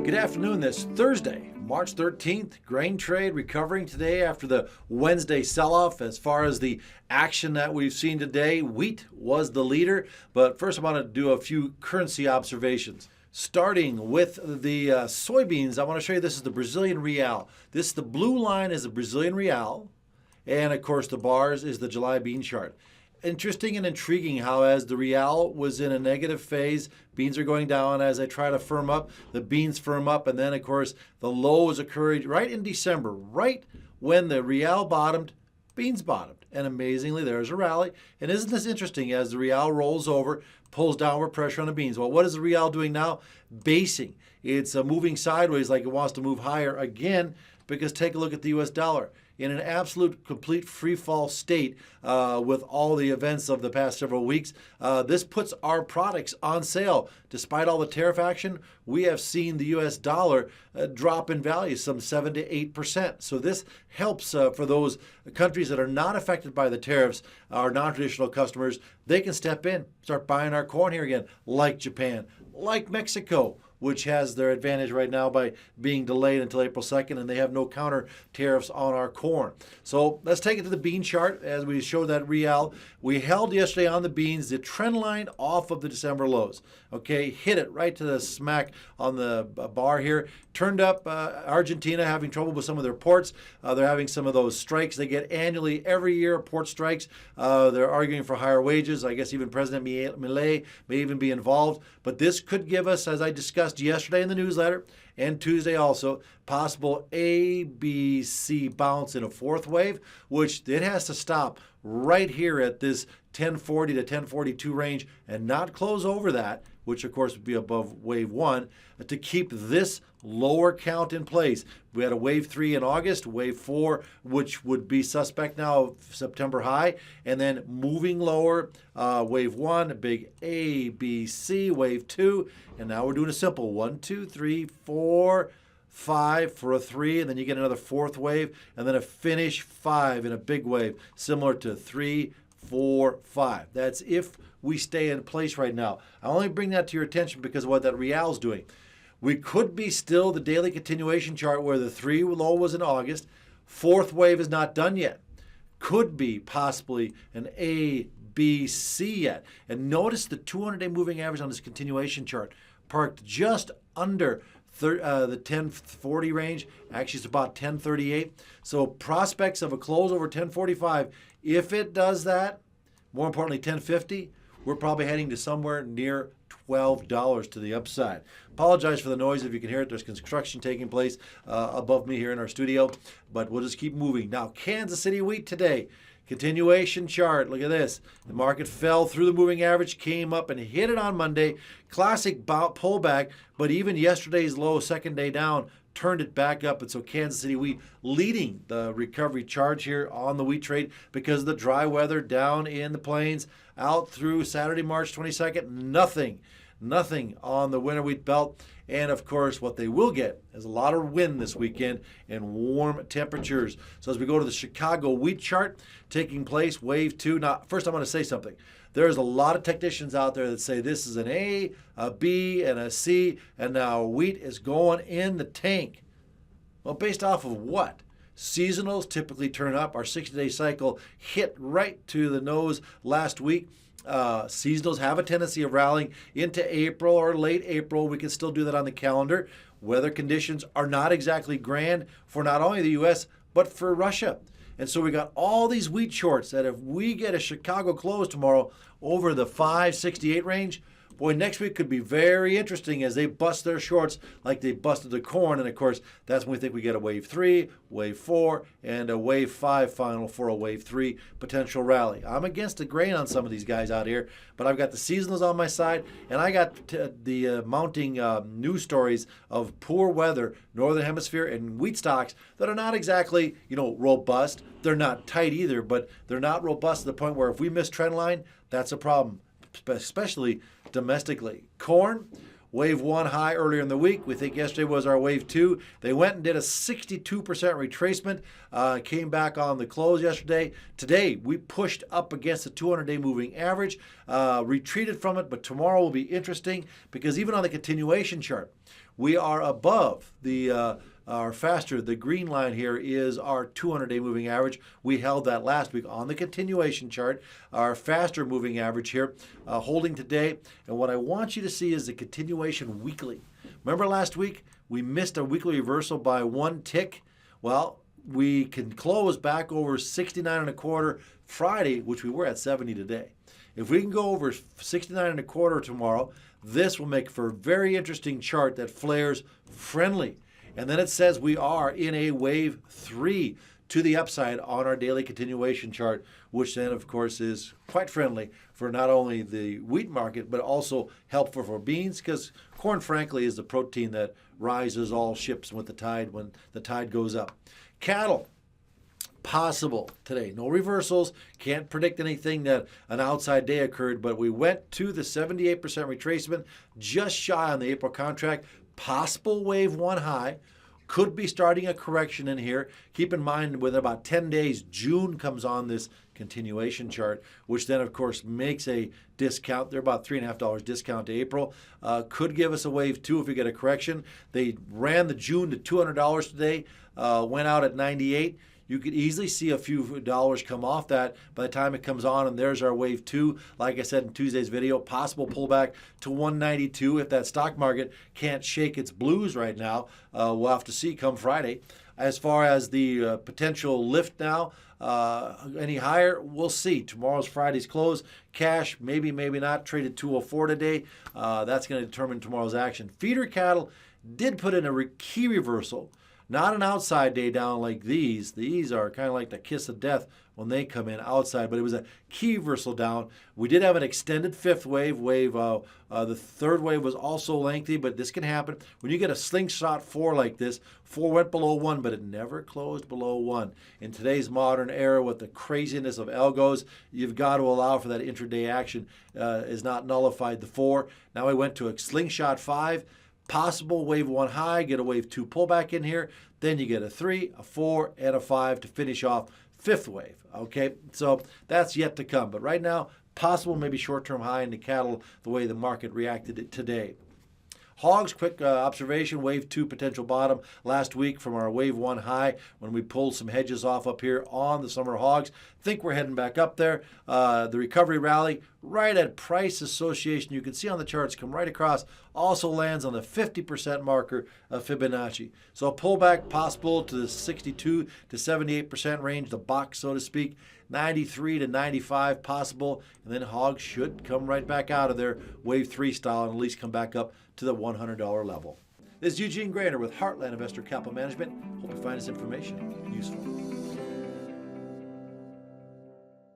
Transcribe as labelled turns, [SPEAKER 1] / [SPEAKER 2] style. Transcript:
[SPEAKER 1] Good afternoon this Thursday, March 13th. Grain trade recovering today after the Wednesday sell-off. As far as the action that we've seen today, wheat was the leader. But first I want to do a few currency observations. Starting with the soybeans, I want to show you this is the Brazilian real. The blue line is the Brazilian real. And of course the bars is the July bean chart. Interesting and intriguing how as the real was in a negative phase, beans are going down. As they try to firm up, the beans firm up. And then, of course, the lows occurred right in December, right when the real bottomed, beans bottomed. And amazingly, there's a rally. And isn't this interesting? As the real rolls over, pulls downward pressure on the beans. Well, what is the real doing now? Basing. It's moving sideways like it wants to move higher again, because take a look at the U.S. dollar. In an absolute, complete free fall state with all the events of the past several weeks. This puts our products on sale. Despite all the tariff action, we have seen the U.S. dollar drop in value some 7 to 8%. So this helps for those countries that are not affected by the tariffs, our non-traditional customers. They can step in, start buying our corn here again, like Japan, like Mexico, which has their advantage right now by being delayed until April 2nd, and they have no counter tariffs on our corn. So let's take it to the bean chart as we show that real. We held yesterday on the beans, the trend line off of the December lows. Okay, hit it right to the smack on the bar here. Turned up. Argentina having trouble with some of their ports. They're having some of those strikes they get annually every year, port strikes. They're arguing for higher wages. I guess even President Milei may even be involved. But this could give us, as I discussed yesterday in the newsletter and Tuesday also, possible A, B, C bounce in a fourth wave, which it has to stop right here at this 1040 to 1042 range and not close over that, which of course would be above wave 1, to keep this lower count in place. We had a wave 3 in August, wave 4, which would be suspect now, September high, and then moving lower, wave 1, a big A, B, C, wave 2, and now we're doing a simple 1, 2, 3, 4, 5 for a 3, and then you get another fourth wave, and then a finish 5 in a big wave, similar to 3, 4, 5. That's if we stay in place right now. I only bring that to your attention because of what that real is doing. We could be still the daily continuation chart where the 3 low was in August. Fourth wave is not done yet. Could be possibly an A, B, C yet. And notice the 200-day moving average on this continuation chart parked just under the 1040 range. Actually, it's about 1038. So prospects of a close over 1045. If it does that, more importantly, 1050, we're probably heading to somewhere near $12 to the upside. Apologize for the noise if you can hear it. There's construction taking place above me here in our studio, but we'll just keep moving. Now, Kansas City wheat today. Continuation chart. Look at this. The market fell through the moving average, came up and hit it on Monday. Classic pullback, but even yesterday's low, second day down, turned it back up. And so Kansas City wheat leading the recovery charge here on the wheat trade because of the dry weather down in the plains out through Saturday, March 22nd. Nothing on the winter wheat belt. And of course, what they will get is a lot of wind this weekend and warm temperatures. So as we go to the Chicago wheat chart taking place, wave 2. Now, first I'm going to say something. There's a lot of technicians out there that say this is an A, a B, and a C, and now wheat is going in the tank. Well, based off of what? Seasonals typically turn up. Our 60-day cycle hit right to the nose last week. Seasonals have a tendency of rallying into April or late April. We can still do that on the calendar. Weather conditions are not exactly grand for not only the U.S., but for Russia. And so we got all these wheat shorts that if we get a Chicago close tomorrow over the 568 range, boy, next week could be very interesting as they bust their shorts like they busted the corn. And, of course, that's when we think we get a wave 3, wave 4, and a wave 5 final for a wave 3 potential rally. I'm against the grain on some of these guys out here, but I've got the seasonals on my side, and I got the mounting news stories of poor weather, northern hemisphere, and wheat stocks that are not exactly, robust. They're not tight either, but they're not robust to the point where if we miss trend line, that's a problem, especially domestically. Corn, wave 1 high earlier in the week. We think yesterday was our wave 2. They went and did a 62% retracement, came back on the close yesterday. Today, we pushed up against the 200-day moving average, retreated from it, but tomorrow will be interesting because even on the continuation chart, we are above the the green line here is our 200-day moving average. We held that last week on the continuation chart. Our faster moving average here, holding today. And what I want you to see is the continuation weekly. Remember last week, we missed a weekly reversal by 1 tick? Well, we can close back over 69.25 Friday, which we were at 70 today. If we can go over 69.25 tomorrow, this will make for a very interesting chart that flares friendly. And then it says we are in a wave 3 to the upside on our daily continuation chart, which then, of course, is quite friendly for not only the wheat market, but also helpful for beans, because corn, frankly, is the protein that rises all ships with the tide when the tide goes up. Cattle. Possible today. No reversals. Can't predict anything that an outside day occurred, but we went to the 78% retracement, just shy on the April contract. Possible wave 1 high. Could be starting a correction in here. Keep in mind, within about 10 days, June comes on this continuation chart, which then, of course, makes a discount. They're about $3.50 discount to April. Could give us a wave 2 if we get a correction. They ran the June to $200 today, went out at 98. You could easily see a few dollars come off that by the time it comes on, and there's our wave 2. Like I said in Tuesday's video, possible pullback to 192 if that stock market can't shake its blues right now. We'll have to see come Friday. As far as the potential lift now, any higher, we'll see. Tomorrow's Friday's close. Cash, maybe, maybe not. Traded 204 today. That's going to determine tomorrow's action. Feeder cattle did put in a key reversal. Not an outside day down like these. These are kind of like the kiss of death when they come in outside, but it was a key reversal down. We did have an extended 5th wave. The 3rd wave was also lengthy, but this can happen. When you get a slingshot 4 like this, 4 went below 1, but it never closed below 1. In today's modern era with the craziness of algos, you've got to allow for that intraday action. Is not nullified the 4. Now we went to a slingshot 5. Possible wave 1 high, get a wave 2 pullback in here. Then you get a 3, a 4, and a 5 to finish off 5th wave. Okay, so that's yet to come. But right now, possible maybe short-term high in the cattle the way the market reacted today. Hogs, quick observation, wave 2 potential bottom last week from our wave 1 high when we pulled some hedges off up here on the summer hogs. Think we're heading back up there. The recovery rally right at price association, you can see on the charts, come right across, also lands on the 50% marker of Fibonacci. So a pullback possible to the 62 to 78% range, the box, so to speak. 93 to 95 possible, and then hogs should come right back out of their wave 3 style and at least come back up to the $100 level. This is Eugene Grainer with Heartland Investor Capital Management. Hope you find this information useful.